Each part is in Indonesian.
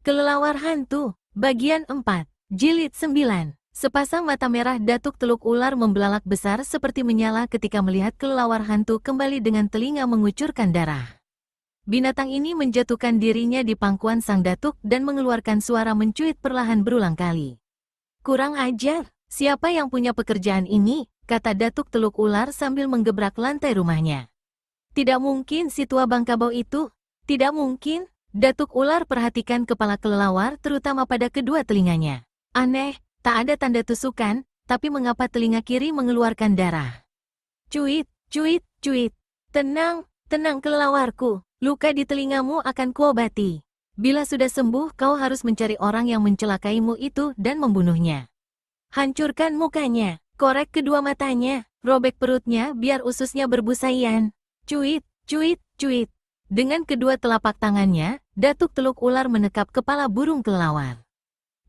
Kelelawar Hantu, bagian 4, Jilid 9. Sepasang mata merah Datuk Teluk Ular membelalak besar seperti menyala ketika melihat kelelawar hantu kembali dengan telinga mengucurkan darah. Binatang ini menjatuhkan dirinya di pangkuan sang datuk dan mengeluarkan suara mencuit perlahan berulang kali. "Kurang ajar, siapa yang punya pekerjaan ini?" kata Datuk Teluk Ular sambil menggebrak lantai rumahnya. "Tidak mungkin si tua bangkabau itu, tidak mungkin." Datuk Ular perhatikan kepala kelelawar terutama pada kedua telinganya. Aneh, tak ada tanda tusukan, tapi mengapa telinga kiri mengeluarkan darah? "Cuit, cuit, cuit. Tenang, tenang kelelawarku, luka di telingamu akan kuobati. Bila sudah sembuh kau harus mencari orang yang mencelakaimu itu dan membunuhnya. Hancurkan mukanya, korek kedua matanya, robek perutnya biar ususnya berbusaian. Cuit, cuit, cuit." Dengan kedua telapak tangannya, Datuk Teluk Ular menekap kepala burung kelelawar.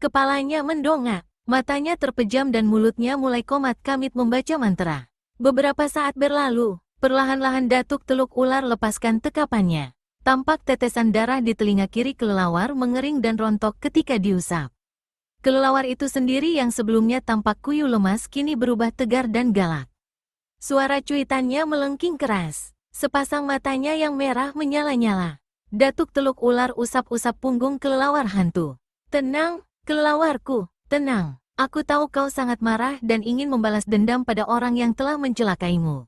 Kepalanya mendongak, matanya terpejam dan mulutnya mulai komat-kamit membaca mantra. Beberapa saat berlalu, perlahan-lahan Datuk Teluk Ular lepaskan tekapannya. Tampak tetesan darah di telinga kiri kelelawar mengering dan rontok ketika diusap. Kelelawar itu sendiri yang sebelumnya tampak kuyu lemas kini berubah tegar dan galak. Suara cuitannya melengking keras. Sepasang matanya yang merah menyala-nyala. Datuk Teluk Ular usap-usap punggung kelelawar hantu. "Tenang, kelelawarku, tenang. Aku tahu kau sangat marah dan ingin membalas dendam pada orang yang telah mencelakaimu.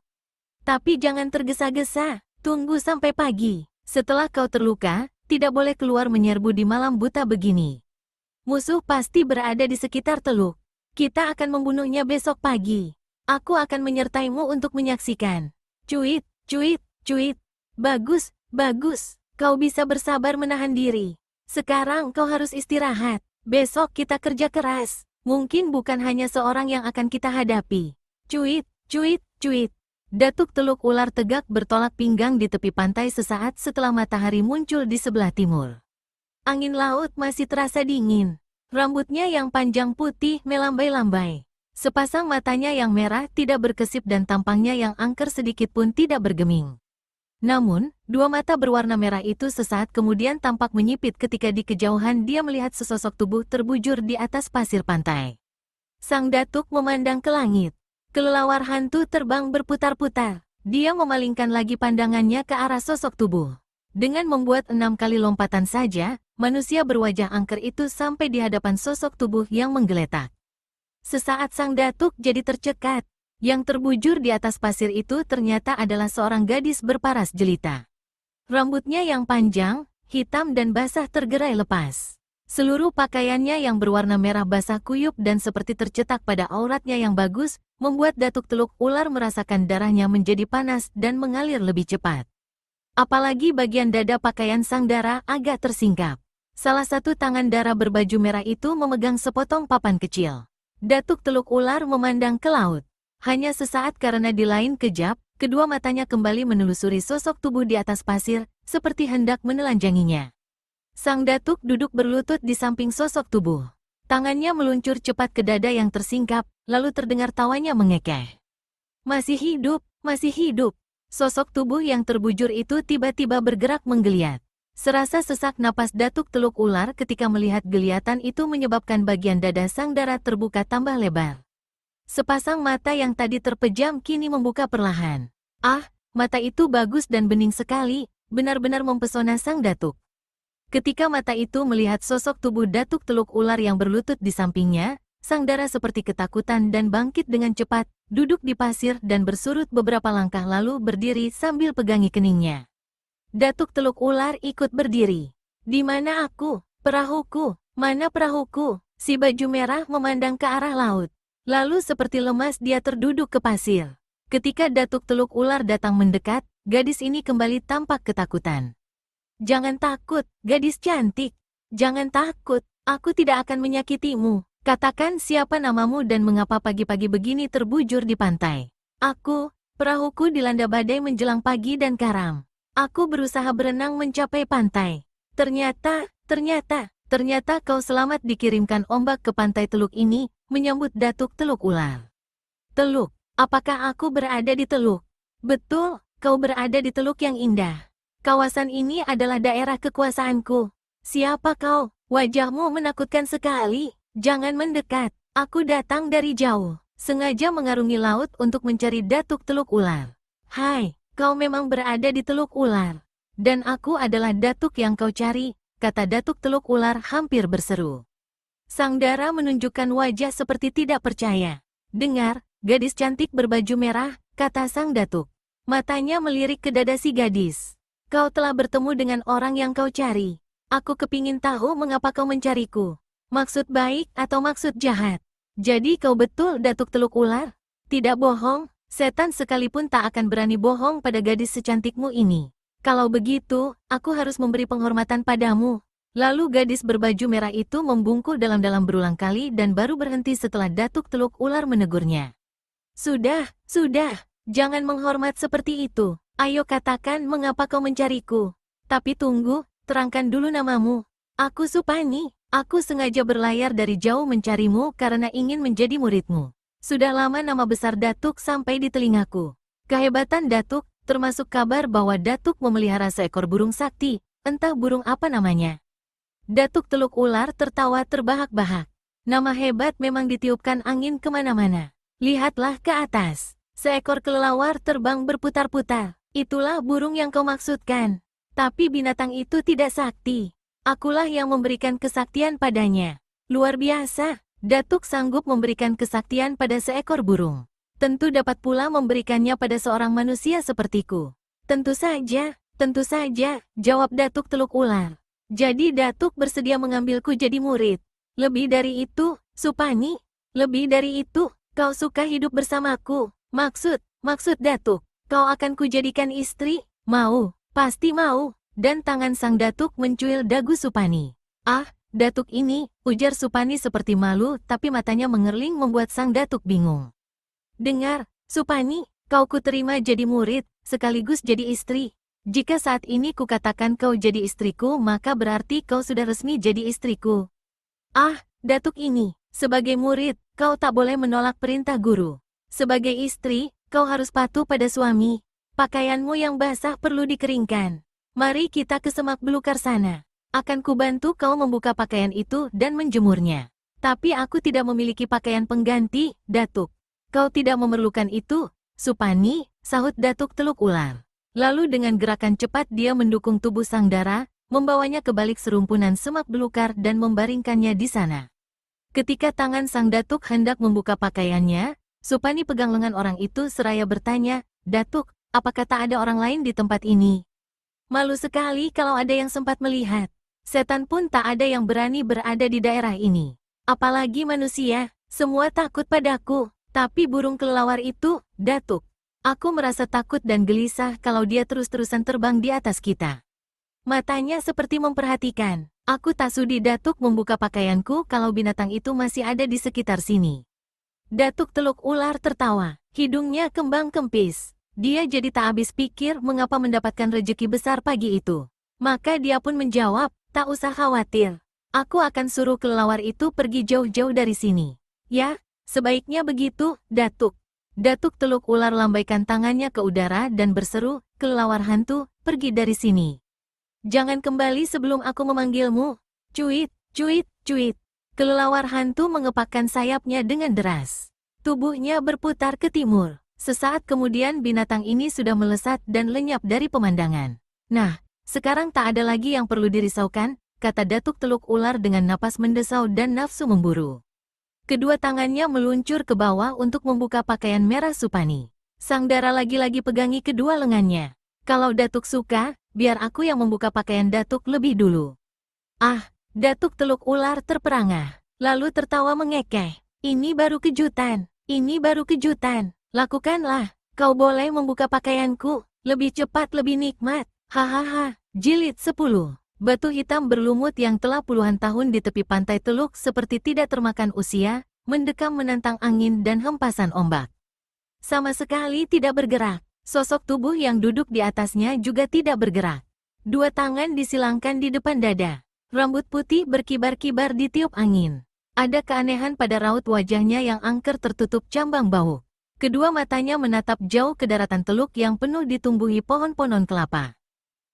Tapi jangan tergesa-gesa, tunggu sampai pagi. Setelah kau terluka, tidak boleh keluar menyerbu di malam buta begini. Musuh pasti berada di sekitar teluk. Kita akan membunuhnya besok pagi. Aku akan menyertaimu untuk menyaksikan." Cuit, cuit, cuit. "Bagus, bagus. Kau bisa bersabar menahan diri. Sekarang kau harus istirahat. Besok kita kerja keras. Mungkin bukan hanya seorang yang akan kita hadapi." Cuit, cuit, cuit. Datuk Teluk Ular tegak bertolak pinggang di tepi pantai sesaat setelah matahari muncul di sebelah timur. Angin laut masih terasa dingin. Rambutnya yang panjang putih melambai-lambai. Sepasang matanya yang merah tidak berkesip dan tampangnya yang angker sedikit pun tidak bergeming. Namun, dua mata berwarna merah itu sesaat kemudian tampak menyipit ketika di kejauhan dia melihat sesosok tubuh terbujur di atas pasir pantai. Sang datuk memandang ke langit. Kelelawar hantu terbang berputar-putar. Dia memalingkan lagi pandangannya ke arah sosok tubuh. Dengan membuat 6 kali lompatan saja, manusia berwajah angker itu sampai di hadapan sosok tubuh yang menggeletak. Sesaat sang datuk jadi tercekat. Yang terbujur di atas pasir itu ternyata adalah seorang gadis berparas jelita. Rambutnya yang panjang, hitam dan basah tergerai lepas. Seluruh pakaiannya yang berwarna merah basah kuyup dan seperti tercetak pada auratnya yang bagus, membuat Datuk Teluk Ular merasakan darahnya menjadi panas dan mengalir lebih cepat. Apalagi bagian dada pakaian sang dara agak tersingkap. Salah satu tangan dara berbaju merah itu memegang sepotong papan kecil. Datuk Teluk Ular memandang ke laut. Hanya sesaat karena di lain kejap, kedua matanya kembali menelusuri sosok tubuh di atas pasir, seperti hendak menelanjanginya. Sang datuk duduk berlutut di samping sosok tubuh. Tangannya meluncur cepat ke dada yang tersingkap, lalu terdengar tawanya mengekeh. "Masih hidup, masih hidup." Sosok tubuh yang terbujur itu tiba-tiba bergerak menggeliat. Serasa sesak napas Datuk Teluk Ular ketika melihat geliatan itu menyebabkan bagian dada sang dara terbuka tambah lebar. Sepasang mata yang tadi terpejam kini membuka perlahan. Ah, mata itu bagus dan bening sekali, benar-benar mempesona sang datuk. Ketika mata itu melihat sosok tubuh Datuk Teluk Ular yang berlutut di sampingnya, sang dara seperti ketakutan dan bangkit dengan cepat, duduk di pasir dan bersurut beberapa langkah lalu berdiri sambil pegangi keningnya. Datuk Teluk Ular ikut berdiri. "Di mana aku? Perahuku, mana perahuku?" Si baju merah memandang ke arah laut. Lalu seperti lemas dia terduduk ke pasir. Ketika Datuk Teluk Ular datang mendekat, gadis ini kembali tampak ketakutan. "Jangan takut, gadis cantik. Jangan takut, aku tidak akan menyakitimu. Katakan siapa namamu dan mengapa pagi-pagi begini terbujur di pantai." "Aku, perahuku dilanda badai menjelang pagi dan karam. Aku berusaha berenang mencapai pantai. Ternyata kau selamat dikirimkan ombak ke pantai teluk ini," menyambut Datuk Teluk Ular. "Teluk? Apakah aku berada di teluk?" "Betul, kau berada di teluk yang indah. Kawasan ini adalah daerah kekuasaanku. Siapa kau? Wajahmu menakutkan sekali. Jangan mendekat. Aku datang dari jauh. Sengaja mengarungi laut untuk mencari Datuk Teluk Ular. Hai, kau memang berada di Teluk Ular. Dan aku adalah Datuk yang kau cari, kata Datuk Teluk Ular hampir berseru. Sang Dara menunjukkan wajah seperti tidak percaya. Dengar, gadis cantik berbaju merah, kata Sang Datuk. Matanya melirik ke dada si gadis. Kau telah bertemu dengan orang yang kau cari. Aku kepingin tahu mengapa kau mencariku. Maksud baik atau maksud jahat? Jadi kau betul Datuk Teluk Ular? Tidak bohong, setan sekalipun tak akan berani bohong pada gadis secantikmu ini. Kalau begitu, aku harus memberi penghormatan padamu. Lalu gadis berbaju merah itu membungkuk dalam-dalam berulang kali dan baru berhenti setelah Datuk Teluk Ular menegurnya. Sudah, jangan menghormat seperti itu. Ayo katakan mengapa kau mencariku. Tapi tunggu, terangkan dulu namamu. Aku Supani. Aku sengaja berlayar dari jauh mencarimu karena ingin menjadi muridmu. Sudah lama nama besar Datuk sampai di telingaku. Kehebatan Datuk, termasuk kabar bahwa Datuk memelihara seekor burung sakti, entah burung apa namanya. Datuk Teluk Ular tertawa terbahak-bahak. Nama hebat memang ditiupkan angin kemana-mana. Lihatlah ke atas. Seekor kelelawar terbang berputar-putar. Itulah burung yang kau maksudkan. Tapi binatang itu tidak sakti. Akulah yang memberikan kesaktian padanya. Luar biasa, Datuk sanggup memberikan kesaktian pada seekor burung. Tentu dapat pula memberikannya pada seorang manusia sepertiku. Tentu saja, jawab Datuk Teluk Ular. Jadi Datuk bersedia mengambilku jadi murid. Lebih dari itu, Supani, lebih dari itu, kau suka hidup bersamaku. Maksud Datuk, kau akan kujadikan istri? Mau, pasti mau. Dan tangan sang Datuk mencuil dagu Supani. Ah, Datuk ini, ujar Supani seperti malu tapi matanya mengerling membuat sang Datuk bingung. Dengar, Supani, kau kuterima jadi murid, sekaligus jadi istri. Jika saat ini kukatakan kau jadi istriku maka berarti kau sudah resmi jadi istriku. Ah, Datuk ini, sebagai murid, kau tak boleh menolak perintah guru. Sebagai istri, kau harus patuh pada suami. Pakaianmu yang basah perlu dikeringkan. Mari kita ke semak belukar sana. Akan kubantu kau membuka pakaian itu dan menjemurnya. Tapi aku tidak memiliki pakaian pengganti, Datuk. Kau tidak memerlukan itu, Supani, sahut Datuk Teluk Ular. Lalu dengan gerakan cepat dia mendukung tubuh sang Dara, membawanya ke balik serumpunan semak belukar dan membaringkannya di sana. Ketika tangan sang Datuk hendak membuka pakaiannya, Supani pegang lengan orang itu seraya bertanya, Datuk, apakah tak ada orang lain di tempat ini? Malu sekali kalau ada yang sempat melihat. Setan pun tak ada yang berani berada di daerah ini. Apalagi manusia, semua takut padaku. Tapi burung kelelawar itu, Datuk. Aku merasa takut dan gelisah kalau dia terus-terusan terbang di atas kita. Matanya seperti memperhatikan. Aku tak sudi Datuk membuka pakaianku kalau binatang itu masih ada di sekitar sini. Datuk Teluk Ular tertawa. Hidungnya kembang kempis. Dia jadi tak habis pikir mengapa mendapatkan rejeki besar pagi itu. Maka dia pun menjawab, tak usah khawatir. Aku akan suruh kelelawar itu pergi jauh-jauh dari sini. Ya, sebaiknya begitu, Datuk. Datuk Teluk Ular lambaikan tangannya ke udara dan berseru, kelelawar hantu, pergi dari sini. Jangan kembali sebelum aku memanggilmu. Cuit, cuit, cuit. Kelelawar hantu mengepakkan sayapnya dengan deras. Tubuhnya berputar ke timur. Sesaat kemudian binatang ini sudah melesat dan lenyap dari pemandangan. Nah, sekarang tak ada lagi yang perlu dirisaukan, kata Datuk Teluk Ular dengan napas mendesau dan nafsu memburu. Kedua tangannya meluncur ke bawah untuk membuka pakaian merah Supani. Sang Dara lagi-lagi pegangi kedua lengannya. Kalau Datuk suka, biar aku yang membuka pakaian Datuk lebih dulu. Ah, Datuk Teluk Ular terperangah, lalu tertawa mengekeh. Ini baru kejutan, Lakukanlah, kau boleh membuka pakaianku, lebih cepat lebih nikmat. Hahaha, jilid 10. Batu hitam berlumut yang telah puluhan tahun di tepi pantai Teluk seperti tidak termakan usia, mendekam menantang angin dan hempasan ombak. Sama sekali tidak bergerak, sosok tubuh yang duduk di atasnya juga tidak bergerak. Dua tangan disilangkan di depan dada, rambut putih berkibar-kibar ditiup angin. Ada keanehan pada raut wajahnya yang angker tertutup cambang bau. Kedua matanya menatap jauh ke daratan Teluk yang penuh ditumbuhi pohon-pohon kelapa.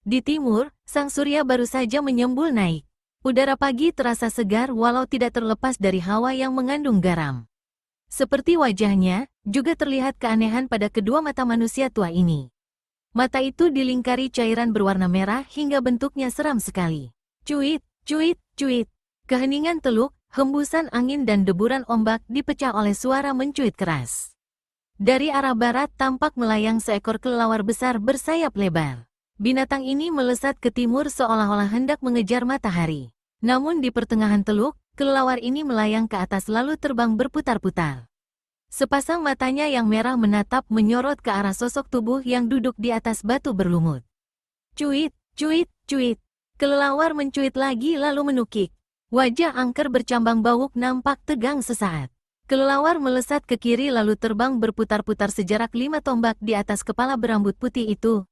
Di timur, sang surya baru saja menyembul naik. Udara pagi terasa segar walau tidak terlepas dari hawa yang mengandung garam. Seperti wajahnya, juga terlihat keanehan pada kedua mata manusia tua ini. Mata itu dilingkari cairan berwarna merah hingga bentuknya seram sekali. Cuit, cuit, cuit. Keheningan teluk, hembusan angin dan deburan ombak dipecah oleh suara mencuit keras. Dari arah barat tampak melayang seekor kelelawar besar bersayap lebar. Binatang ini melesat ke timur seolah-olah hendak mengejar matahari. Namun di pertengahan teluk, kelelawar ini melayang ke atas lalu terbang berputar-putar. Sepasang matanya yang merah menatap menyorot ke arah sosok tubuh yang duduk di atas batu berlumut. Cuit, cuit, cuit. Kelelawar mencuit lagi lalu menukik. Wajah angker bercambang bauk nampak tegang sesaat. Kelelawar melesat ke kiri lalu terbang berputar-putar sejarak 5 tombak di atas kepala berambut putih itu.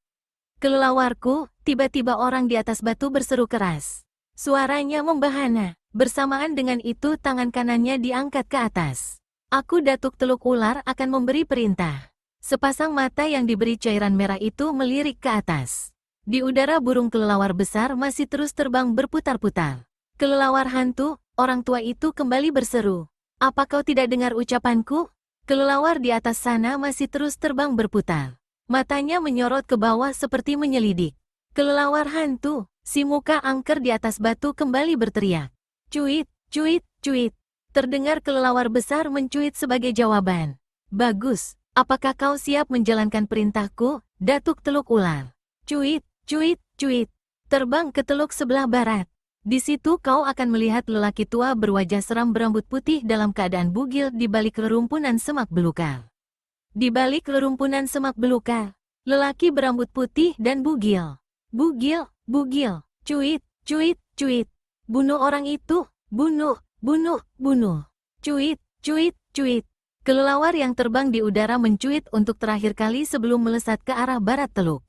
Kelelawarku, tiba-tiba orang di atas batu berseru keras. Suaranya membahana. Bersamaan dengan itu tangan kanannya diangkat ke atas. Aku Datuk Teluk Ular akan memberi perintah. Sepasang mata yang diberi cairan merah itu melirik ke atas. Di udara burung kelelawar besar masih terus terbang berputar-putar. Kelelawar hantu, orang tua itu kembali berseru. Apa kau tidak dengar ucapanku? Kelelawar di atas sana masih terus terbang berputar. Matanya menyorot ke bawah seperti menyelidik. Kelelawar hantu, si muka angker di atas batu kembali berteriak. Cuit, cuit, cuit. Terdengar kelelawar besar mencuit sebagai jawaban. Bagus, apakah kau siap menjalankan perintahku, Datuk Teluk Ular? Cuit, cuit, cuit. Terbang ke teluk sebelah barat. Di situ kau akan melihat lelaki tua berwajah seram berambut putih dalam keadaan bugil di balik rerumpunan semak belukar. Di balik rerumpunan semak belukar, lelaki berambut putih dan bugil. Bugil, bugil, cuit, cuit, cuit. Bunuh orang itu, bunuh, bunuh, bunuh. Cuit, cuit, cuit. Kelelawar yang terbang di udara mencuit untuk terakhir kali sebelum melesat ke arah barat teluk.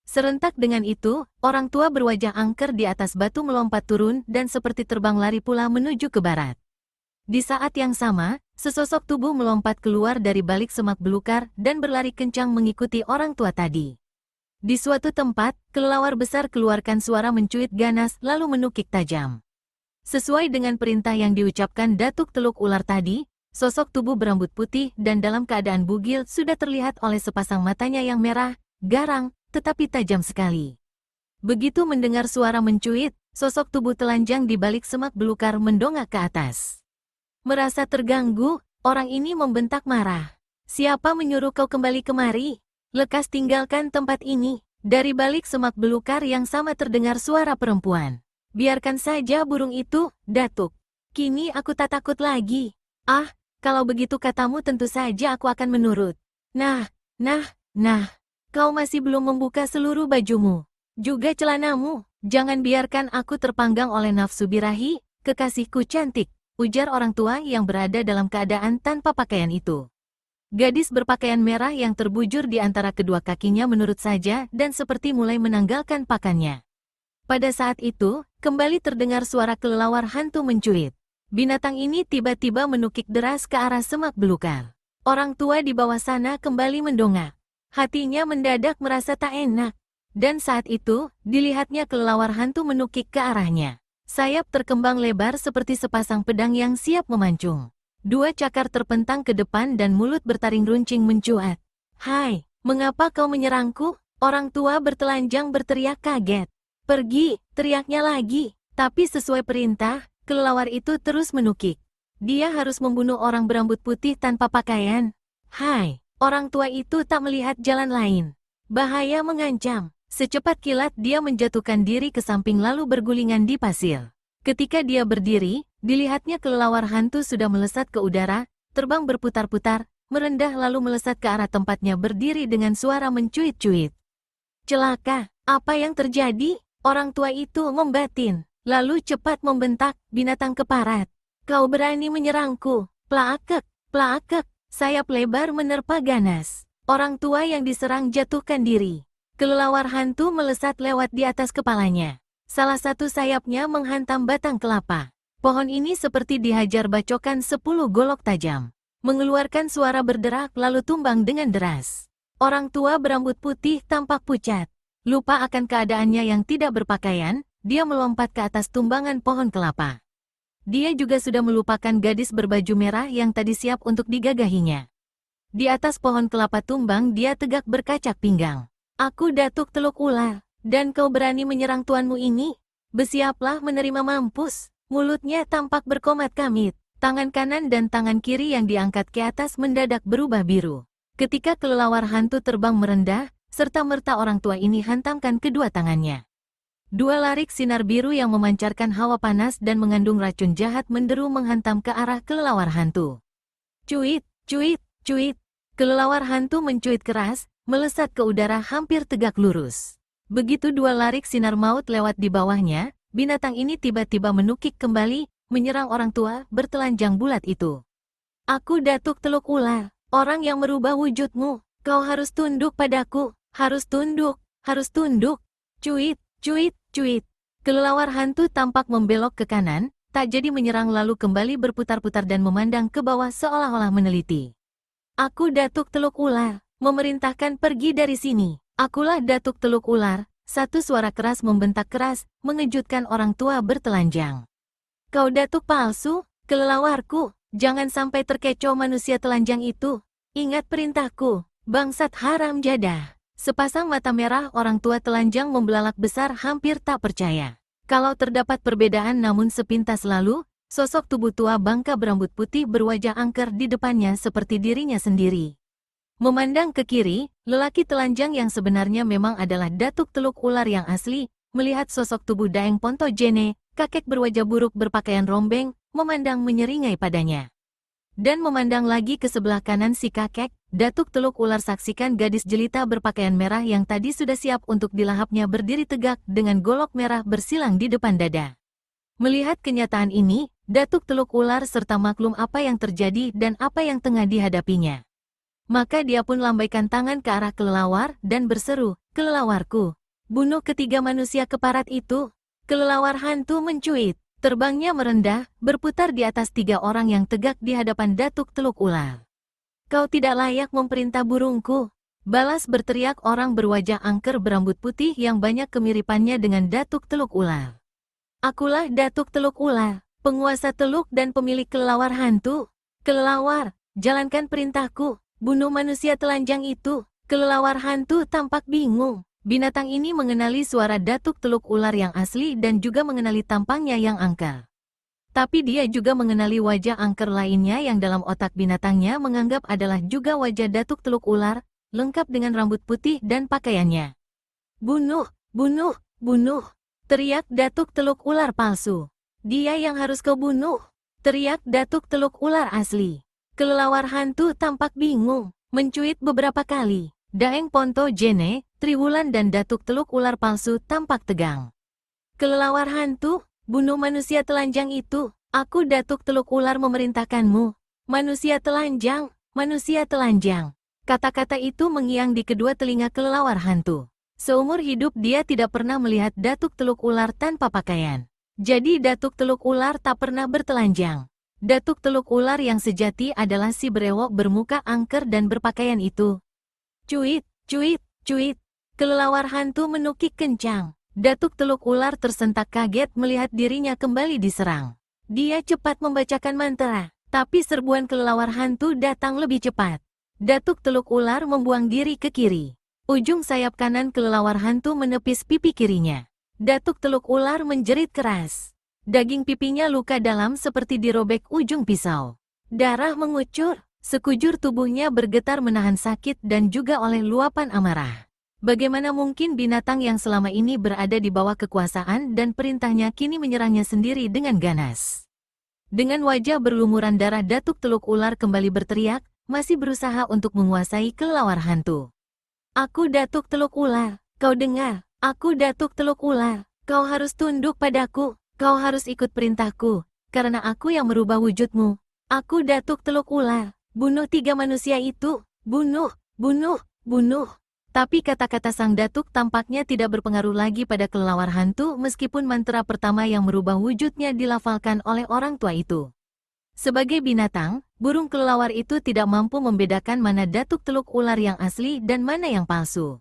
Serentak dengan itu, orang tua berwajah angker di atas batu melompat turun dan seperti terbang lari pula menuju ke barat. Di saat yang sama, sesosok tubuh melompat keluar dari balik semak belukar dan berlari kencang mengikuti orang tua tadi. Di suatu tempat, kelelawar besar keluarkan suara mencuit ganas lalu menukik tajam. Sesuai dengan perintah yang diucapkan Datuk Teluk Ular tadi, sosok tubuh berambut putih dan dalam keadaan bugil sudah terlihat oleh sepasang matanya yang merah, garang, tetapi tajam sekali. Begitu mendengar suara mencuit, sosok tubuh telanjang di balik semak belukar mendongak ke atas. Merasa terganggu, orang ini membentak marah. Siapa menyuruh kau kembali kemari? Lekas tinggalkan tempat ini. Dari balik semak belukar yang sama terdengar suara perempuan. Biarkan saja burung itu, Datuk. Kini aku tak takut lagi. Ah, kalau begitu katamu tentu saja aku akan menurut. Nah. Kau masih belum membuka seluruh bajumu, juga celanamu. Jangan biarkan aku terpanggang oleh nafsu birahi, kekasihku cantik, ujar orang tua yang berada dalam keadaan tanpa pakaian itu. Gadis berpakaian merah yang terbujur di antara kedua kakinya menurut saja dan seperti mulai menanggalkan pakannya. Pada saat itu, kembali terdengar suara kelelawar hantu mencuit. Binatang ini tiba-tiba menukik deras ke arah semak belukar. Orang tua di bawah sana kembali mendongak. Hatinya mendadak merasa tak enak. Dan saat itu, dilihatnya kelelawar hantu menukik ke arahnya. Sayap terkembang lebar seperti sepasang pedang yang siap memancung. Dua cakar terpentang ke depan dan mulut bertaring runcing mencuat. Hai, mengapa kau menyerangku? Orang tua bertelanjang berteriak kaget. Pergi, teriaknya lagi. Tapi sesuai perintah, kelelawar itu terus menukik. Dia harus membunuh orang berambut putih tanpa pakaian. Hai. Orang tua itu tak melihat jalan lain. Bahaya mengancam. Secepat kilat dia menjatuhkan diri ke samping lalu bergulingan di pasir. Ketika dia berdiri, dilihatnya kelelawar hantu sudah melesat ke udara, terbang berputar-putar, merendah lalu melesat ke arah tempatnya berdiri dengan suara mencuit-cuit. Celaka, apa yang terjadi? Orang tua itu membatin, lalu cepat membentak, binatang keparat. Kau berani menyerangku, plaakek, plaakek. Sayap lebar menerpa ganas. Orang tua yang diserang jatuhkan diri. Kelelawar hantu melesat lewat di atas kepalanya. Salah satu sayapnya menghantam batang kelapa. Pohon ini seperti dihajar bacokan 10 golok tajam. Mengeluarkan suara berderak lalu tumbang dengan deras. Orang tua berambut putih tampak pucat. Lupa akan keadaannya yang tidak berpakaian, dia melompat ke atas tumbangan pohon kelapa. Dia juga sudah melupakan gadis berbaju merah yang tadi siap untuk digagahinya. Di atas pohon kelapa tumbang dia tegak berkacak pinggang. Aku Datuk Teluk Ular, dan kau berani menyerang tuanmu ini? Bersiaplah menerima mampus. Mulutnya tampak berkomat kamit. Tangan kanan dan tangan kiri yang diangkat ke atas mendadak berubah biru. Ketika kelelawar hantu terbang merendah, serta-merta orang tua ini hantamkan kedua tangannya. Dua larik sinar biru yang memancarkan hawa panas dan mengandung racun jahat menderu menghantam ke arah kelelawar hantu. Cuit, cuit, cuit. Kelelawar hantu mencuit keras, melesat ke udara hampir tegak lurus. Begitu dua larik sinar maut lewat di bawahnya, binatang ini tiba-tiba menukik kembali, menyerang orang tua bertelanjang bulat itu. Aku Datuk Teluk Ular, orang yang merubah wujudmu. Kau harus tunduk padaku, harus tunduk, harus tunduk. Cuit, cuit, cuit. Kelelawar hantu tampak membelok ke kanan, tak jadi menyerang lalu kembali berputar-putar dan memandang ke bawah seolah-olah meneliti. Aku Datuk Teluk Ular, memerintahkan pergi dari sini. Akulah Datuk Teluk Ular. Satu suara keras membentak keras, mengejutkan orang tua bertelanjang. Kau datuk palsu, kelelawarku, jangan sampai terkecoh manusia telanjang itu. Ingat perintahku, bangsat haram jadah. Sepasang mata merah orang tua telanjang membelalak besar hampir tak percaya. Kalau terdapat perbedaan namun sepintas lalu, sosok tubuh tua bangka berambut putih berwajah angker di depannya seperti dirinya sendiri. Memandang ke kiri, lelaki telanjang yang sebenarnya memang adalah Datuk Teluk Ular yang asli, melihat sosok tubuh Daeng Ponto Jene, kakek berwajah buruk berpakaian rombeng, memandang menyeringai padanya. Dan memandang lagi ke sebelah kanan si kakek, Datuk Teluk Ular saksikan gadis jelita berpakaian merah yang tadi sudah siap untuk dilahapnya berdiri tegak dengan golok merah bersilang di depan dada. Melihat kenyataan ini, Datuk Teluk Ular serta maklum apa yang terjadi dan apa yang tengah dihadapinya. Maka dia pun lambaikan tangan ke arah kelelawar dan berseru, "Kelelawarku, bunuh ketiga manusia keparat itu." Kelelawar hantu mencuit, terbangnya merendah, berputar di atas tiga orang yang tegak di hadapan Datuk Teluk Ular. Kau tidak layak memerintah burungku. Balas berteriak orang berwajah angker berambut putih yang banyak kemiripannya dengan Datuk Teluk Ular. Akulah Datuk Teluk Ular, penguasa teluk dan pemilik kelelawar hantu. Kelelawar, jalankan perintahku, bunuh manusia telanjang itu. Kelelawar hantu tampak bingung. Binatang ini mengenali suara Datuk Teluk Ular yang asli dan juga mengenali tampangnya yang angker. Tapi dia juga mengenali wajah angker lainnya yang dalam otak binatangnya menganggap adalah juga wajah Datuk Teluk Ular, lengkap dengan rambut putih dan pakaiannya. Bunuh, bunuh, bunuh, teriak Datuk Teluk Ular palsu. Dia yang harus kau bunuh, teriak Datuk Teluk Ular asli. Kelelawar hantu tampak bingung, mencuit beberapa kali. Daeng Ponto Jene, Triwulan dan Datuk Teluk Ular palsu tampak tegang. Kelelawar hantu, bunuh manusia telanjang itu. Aku Datuk Teluk Ular memerintahkanmu. Manusia telanjang, manusia telanjang. Kata-kata itu mengiang di kedua telinga kelelawar hantu. Seumur hidup dia tidak pernah melihat Datuk Teluk Ular tanpa pakaian. Jadi Datuk Teluk Ular tak pernah bertelanjang. Datuk Teluk Ular yang sejati adalah si berewok bermuka angker dan berpakaian itu. Cuit, cuit, cuit. Kelelawar hantu menukik kencang. Datuk Teluk Ular tersentak kaget melihat dirinya kembali diserang. Dia cepat membacakan mantra, tapi serbuan kelelawar hantu datang lebih cepat. Datuk Teluk Ular membuang diri ke kiri. Ujung sayap kanan kelelawar hantu menepis pipi kirinya. Datuk Teluk Ular menjerit keras. Daging pipinya luka dalam seperti dirobek ujung pisau. Darah mengucur, sekujur tubuhnya bergetar menahan sakit dan juga oleh luapan amarah. Bagaimana mungkin binatang yang selama ini berada di bawah kekuasaan dan perintahnya kini menyerangnya sendiri dengan ganas. Dengan wajah berlumuran darah Datuk Teluk Ular kembali berteriak, masih berusaha untuk menguasai kelelawar hantu. Aku Datuk Teluk Ular, kau dengar, aku Datuk Teluk Ular, kau harus tunduk padaku, kau harus ikut perintahku, karena aku yang merubah wujudmu. Aku Datuk Teluk Ular, bunuh tiga manusia itu, bunuh, bunuh, bunuh. Tapi kata-kata sang datuk tampaknya tidak berpengaruh lagi pada kelelawar hantu meskipun mantra pertama yang merubah wujudnya dilafalkan oleh orang tua itu. Sebagai binatang, burung kelelawar itu tidak mampu membedakan mana Datuk Teluk Ular yang asli dan mana yang palsu.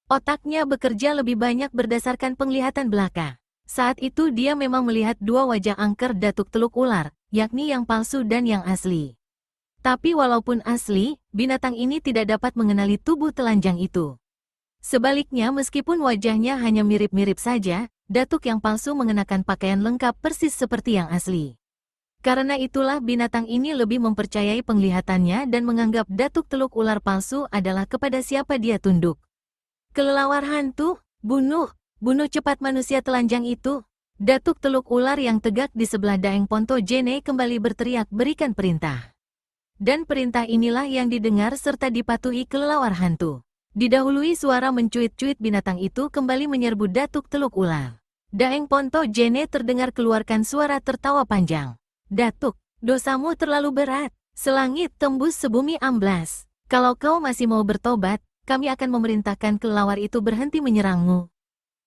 Otaknya bekerja lebih banyak berdasarkan penglihatan belaka. Saat itu dia memang melihat dua wajah angker datuk teluk ular, yakni yang palsu dan yang asli. Tapi walaupun asli, binatang ini tidak dapat mengenali tubuh telanjang itu. Sebaliknya meskipun wajahnya hanya mirip-mirip saja, datuk yang palsu mengenakan pakaian lengkap persis seperti yang asli. Karena itulah binatang ini lebih mempercayai penglihatannya dan menganggap datuk teluk ular palsu adalah kepada siapa dia tunduk. Kelelawar hantu, bunuh cepat manusia telanjang itu. Datuk teluk ular yang tegak di sebelah Daeng Ponto Jene kembali berteriak berikan perintah. Dan perintah inilah yang didengar serta dipatuhi kelelawar hantu. Didahului suara mencuit-cuit binatang itu kembali menyerbu datuk teluk ular. Daeng Ponto Jene terdengar keluarkan suara tertawa panjang. Datuk, dosamu terlalu berat. Selangit tembus sebumi amblas. Kalau kau masih mau bertobat, kami akan memerintahkan kelelawar itu berhenti menyerangmu.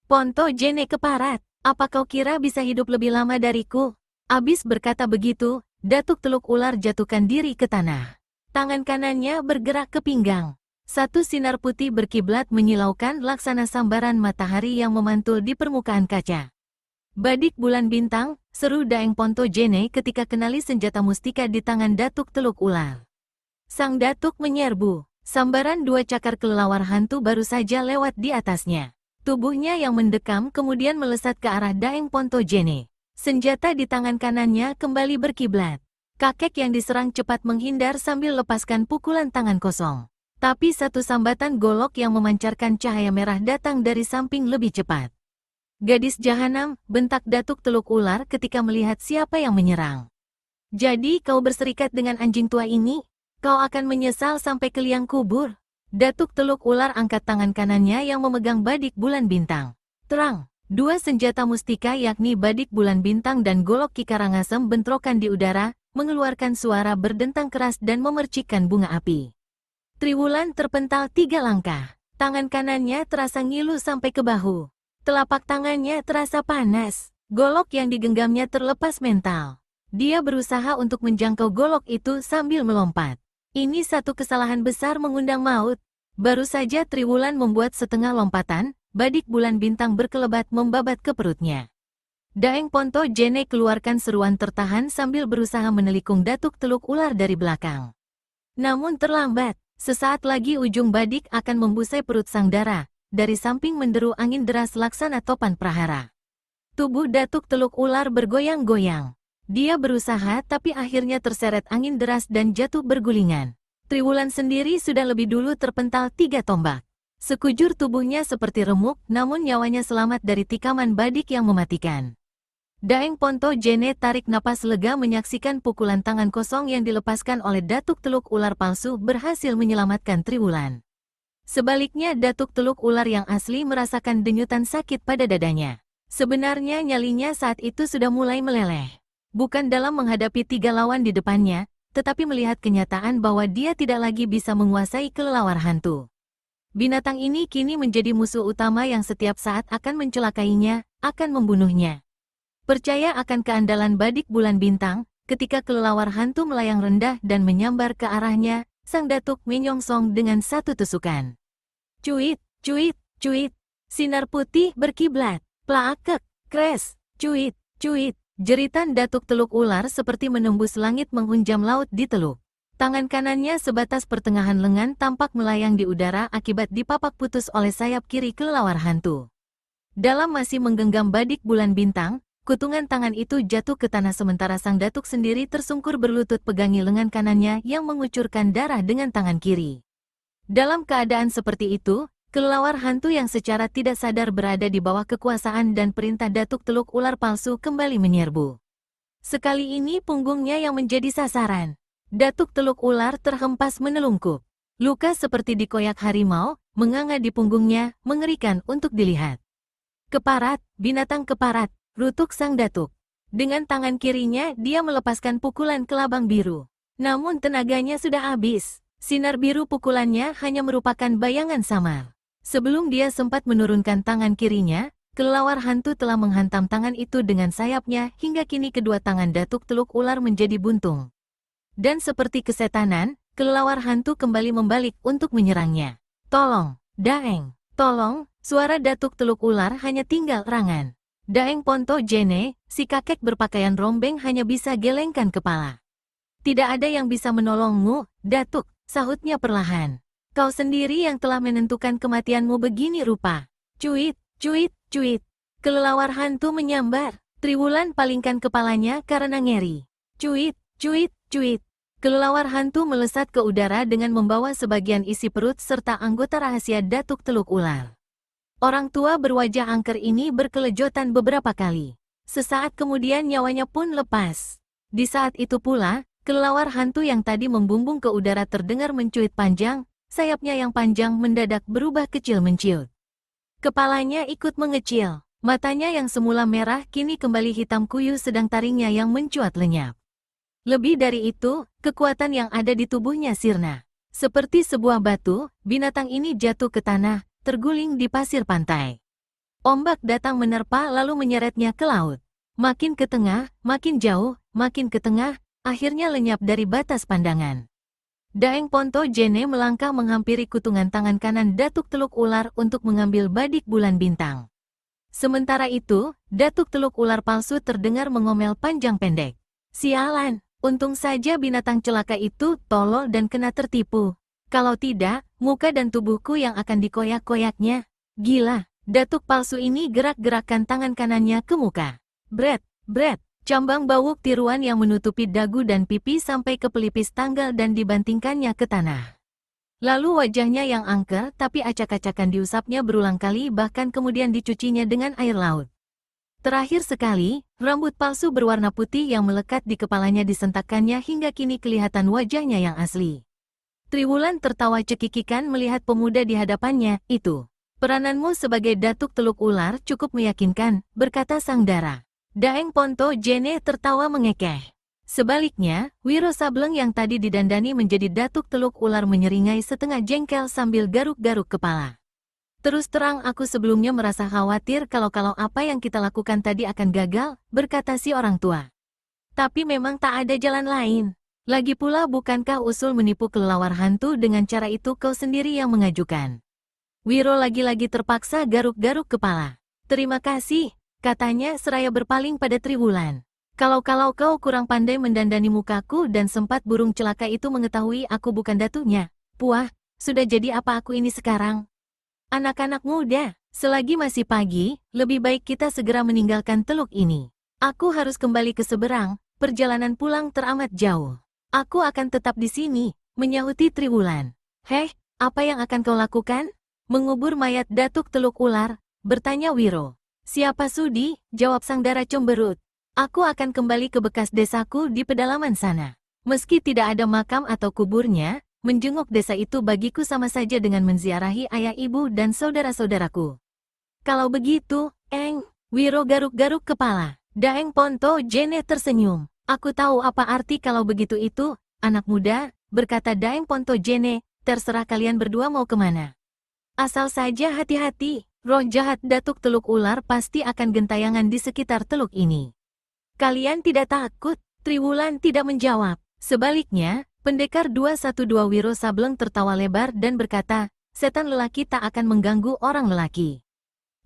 Ponto Jene keparat. Apa kau kira bisa hidup lebih lama dariku? Abis berkata begitu, datuk teluk ular jatuhkan diri ke tanah. Tangan kanannya bergerak ke pinggang. Satu sinar putih berkiblat menyilaukan laksana sambaran matahari yang memantul di permukaan kaca. Badik bulan bintang, seru Daeng Ponto Jene ketika kenali senjata mustika di tangan datuk teluk ular. Sang datuk menyerbu. Sambaran dua cakar kelelawar hantu baru saja lewat di atasnya. Tubuhnya yang mendekam kemudian melesat ke arah Daeng Ponto Jene. Senjata di tangan kanannya kembali berkiblat. Kakek yang diserang cepat menghindar sambil lepaskan pukulan tangan kosong. Tapi satu sambatan golok yang memancarkan cahaya merah datang dari samping lebih cepat. Gadis jahanam, bentak datuk teluk ular ketika melihat siapa yang menyerang. Jadi kau berserikat dengan anjing tua ini? Kau akan menyesal sampai ke liang kubur. Datuk teluk ular angkat tangan kanannya yang memegang badik bulan bintang. Terang. Dua senjata mustika yakni badik bulan bintang dan golok kikarangasem bentrokan di udara, mengeluarkan suara berdentang keras dan memercikkan bunga api. Triwulan terpental 3 langkah. Tangan kanannya terasa ngilu sampai ke bahu. Telapak tangannya terasa panas. Golok yang digenggamnya terlepas mental. Dia berusaha untuk menjangkau golok itu sambil melompat. Ini satu kesalahan besar mengundang maut. Baru saja Triwulan membuat setengah lompatan, badik bulan bintang berkelebat membabat ke perutnya. Daeng Ponto Jene keluarkan seruan tertahan sambil berusaha menelikung datuk teluk ular dari belakang. Namun terlambat, sesaat lagi ujung badik akan membusai perut sang dara. Dari samping menderu angin deras laksana topan prahara. Tubuh datuk teluk ular bergoyang-goyang. Dia berusaha tapi akhirnya terseret angin deras dan jatuh bergulingan. Triwulan sendiri sudah lebih dulu terpental 3 tombak. Sekujur tubuhnya seperti remuk, namun nyawanya selamat dari tikaman badik yang mematikan. Daeng Ponto Jene tarik napas lega menyaksikan pukulan tangan kosong yang dilepaskan oleh datuk teluk ular palsu berhasil menyelamatkan Triwulan. Sebaliknya datuk teluk ular yang asli merasakan denyutan sakit pada dadanya. Sebenarnya nyalinya saat itu sudah mulai meleleh. Bukan dalam menghadapi 3 lawan di depannya, tetapi melihat kenyataan bahwa dia tidak lagi bisa menguasai kelelawar hantu. Binatang ini kini menjadi musuh utama yang setiap saat akan mencelakainya, akan membunuhnya. Percaya akan keandalan badik bulan bintang, ketika kelelawar hantu melayang rendah dan menyambar ke arahnya, sang datuk menyongsong dengan satu tusukan. Cuit, cuit, cuit. Sinar putih berkiblat. Plaakek, kres, cuit, cuit. Jeritan datuk teluk ular seperti menembus langit menghunjam laut di teluk. Tangan kanannya sebatas pertengahan lengan tampak melayang di udara akibat dipapak putus oleh sayap kiri kelelawar hantu. Dalam masih menggenggam badik bulan bintang, kutungan tangan itu jatuh ke tanah sementara sang datuk sendiri tersungkur berlutut pegangi lengan kanannya yang mengucurkan darah dengan tangan kiri. Dalam keadaan seperti itu, kelelawar hantu yang secara tidak sadar berada di bawah kekuasaan dan perintah datuk teluk ular palsu kembali menyerbu. Sekali ini punggungnya yang menjadi sasaran. Datuk teluk ular terhempas menelungkup. Luka seperti dikoyak harimau, menganga di punggungnya, mengerikan untuk dilihat. Keparat, binatang keparat, rutuk sang datuk. Dengan tangan kirinya dia melepaskan pukulan kelabang biru. Namun tenaganya sudah habis. Sinar biru pukulannya hanya merupakan bayangan samar. Sebelum dia sempat menurunkan tangan kirinya, kelelawar hantu telah menghantam tangan itu dengan sayapnya hingga kini kedua tangan datuk teluk ular menjadi buntung. Dan seperti kesetanan, kelelawar hantu kembali membalik untuk menyerangnya. Tolong, Daeng, tolong, suara datuk teluk ular hanya tinggal erangan. Daeng Ponto Jene, si kakek berpakaian rombeng hanya bisa gelengkan kepala. Tidak ada yang bisa menolongmu, Datuk, sahutnya perlahan. Kau sendiri yang telah menentukan kematianmu begini rupa. Cuit, cuit, cuit. Kelelawar hantu menyambar. Triwulan palingkan kepalanya karena ngeri. Cuit, cuit, cuit. Kelelawar hantu melesat ke udara dengan membawa sebagian isi perut serta anggota rahasia Datuk Teluk Ular. Orang tua berwajah angker ini berkelejotan beberapa kali. Sesaat kemudian nyawanya pun lepas. Di saat itu pula, kelelawar hantu yang tadi membumbung ke udara terdengar mencuit panjang, sayapnya yang panjang mendadak berubah kecil menciut. Kepalanya ikut mengecil. Matanya yang semula merah kini kembali hitam kuyu sedang taringnya yang mencuat lenyap. Lebih dari itu, kekuatan yang ada di tubuhnya sirna. Seperti sebuah batu, binatang ini jatuh ke tanah, terguling di pasir pantai. Ombak datang menerpa lalu menyeretnya ke laut. Makin ke tengah, makin jauh, makin ke tengah, akhirnya lenyap dari batas pandangan. Daeng Ponto Jene melangkah menghampiri kutungan tangan kanan Datuk Teluk Ular untuk mengambil badik bulan bintang. Sementara itu, Datuk Teluk Ular palsu terdengar mengomel panjang pendek. Sialan, untung saja binatang celaka itu tolol dan kena tertipu. Kalau tidak, muka dan tubuhku yang akan dikoyak-koyaknya. Gila, Datuk palsu ini gerak-gerakkan tangan kanannya ke muka. Bret, bret, cambang bawuk tiruan yang menutupi dagu dan pipi sampai ke pelipis tanggal dan dibantingkannya ke tanah. Lalu wajahnya yang angker tapi acak-acakan diusapnya berulang kali bahkan kemudian dicucinya dengan air laut. Terakhir sekali, rambut palsu berwarna putih yang melekat di kepalanya disentakkannya hingga kini kelihatan wajahnya yang asli. Triwulan tertawa cekikikan melihat pemuda di hadapannya, itu. Perananmu sebagai Datuk Teluk Ular cukup meyakinkan, berkata sang dara. Daeng Ponto Jene tertawa mengekeh. Sebaliknya, Wiro Sableng yang tadi didandani menjadi Datuk Teluk Ular menyeringai setengah jengkel sambil garuk-garuk kepala. Terus terang aku sebelumnya merasa khawatir kalau apa yang kita lakukan tadi akan gagal, berkata si orang tua. Tapi memang tak ada jalan lain. Lagi pula bukankah usul menipu kelelawar hantu dengan cara itu kau sendiri yang mengajukan? Wiro lagi-lagi terpaksa garuk-garuk kepala. Terima kasih, katanya seraya berpaling pada Triwulan. Kalau kau kurang pandai mendandani mukaku dan sempat burung celaka itu mengetahui aku bukan datunya. Puah, sudah jadi apa aku ini sekarang? Anak-anak muda, selagi masih pagi, lebih baik kita segera meninggalkan teluk ini. Aku harus kembali ke seberang, perjalanan pulang teramat jauh. Aku akan tetap di sini, menyahuti Triwulan. Heh, apa yang akan kau lakukan? Mengubur mayat Datuk Teluk Ular, bertanya Wiro. Siapa sudi, jawab sang dara cemberut. Aku akan kembali ke bekas desaku di pedalaman sana. Meski tidak ada makam atau kuburnya, menjenguk desa itu bagiku sama saja dengan menziarahi ayah ibu dan saudara-saudaraku. Kalau begitu, Wiro garuk-garuk kepala. Daeng Ponto Jene tersenyum. Aku tahu apa arti kalau begitu itu, anak muda, berkata Daeng Ponto Jene, terserah kalian berdua mau kemana. Asal saja hati-hati, roh jahat Datuk Teluk Ular pasti akan gentayangan di sekitar teluk ini. Kalian tidak takut? Triwulan tidak menjawab. Sebaliknya, pendekar 212 Wiro Sableng tertawa lebar dan berkata, setan lelaki tak akan mengganggu orang lelaki.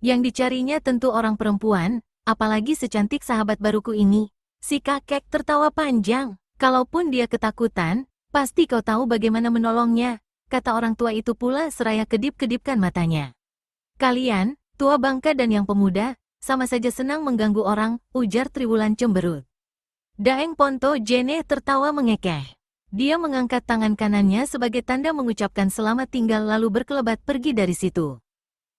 Yang dicarinya tentu orang perempuan, apalagi secantik sahabat baruku ini. Si kakek tertawa panjang. Kalaupun dia ketakutan, pasti kau tahu bagaimana menolongnya, kata orang tua itu pula seraya kedip-kedipkan matanya. Kalian, tua bangka dan yang pemuda, sama saja senang mengganggu orang, ujar Triwulan cemberut. Daeng Ponto Jene tertawa mengekeh. Dia mengangkat tangan kanannya sebagai tanda mengucapkan selamat tinggal lalu berkelebat pergi dari situ.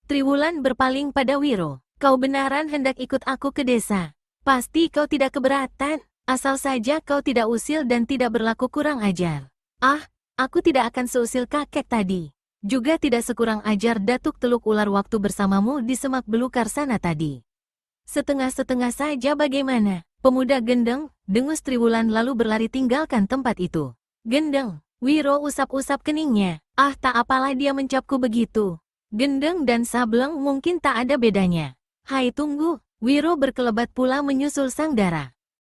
Triwulan berpaling pada Wiro. Kau benaran hendak ikut aku ke desa? Pasti kau tidak keberatan, asal saja kau tidak usil dan tidak berlaku kurang ajar. Ah, aku tidak akan seusil kakek tadi. Juga tidak sekurang ajar Datuk Teluk Ular waktu bersamamu di semak belukar sana tadi. Setengah-setengah saja bagaimana? Pemuda gendeng, dengus Triwulan lalu berlari tinggalkan tempat itu. Gendeng, Wiro usap-usap keningnya. Ah tak apalah dia mencapku begitu. Gendeng dan Sableng mungkin tak ada bedanya. Hai tunggu, Wiro berkelebat pula menyusul sang dara.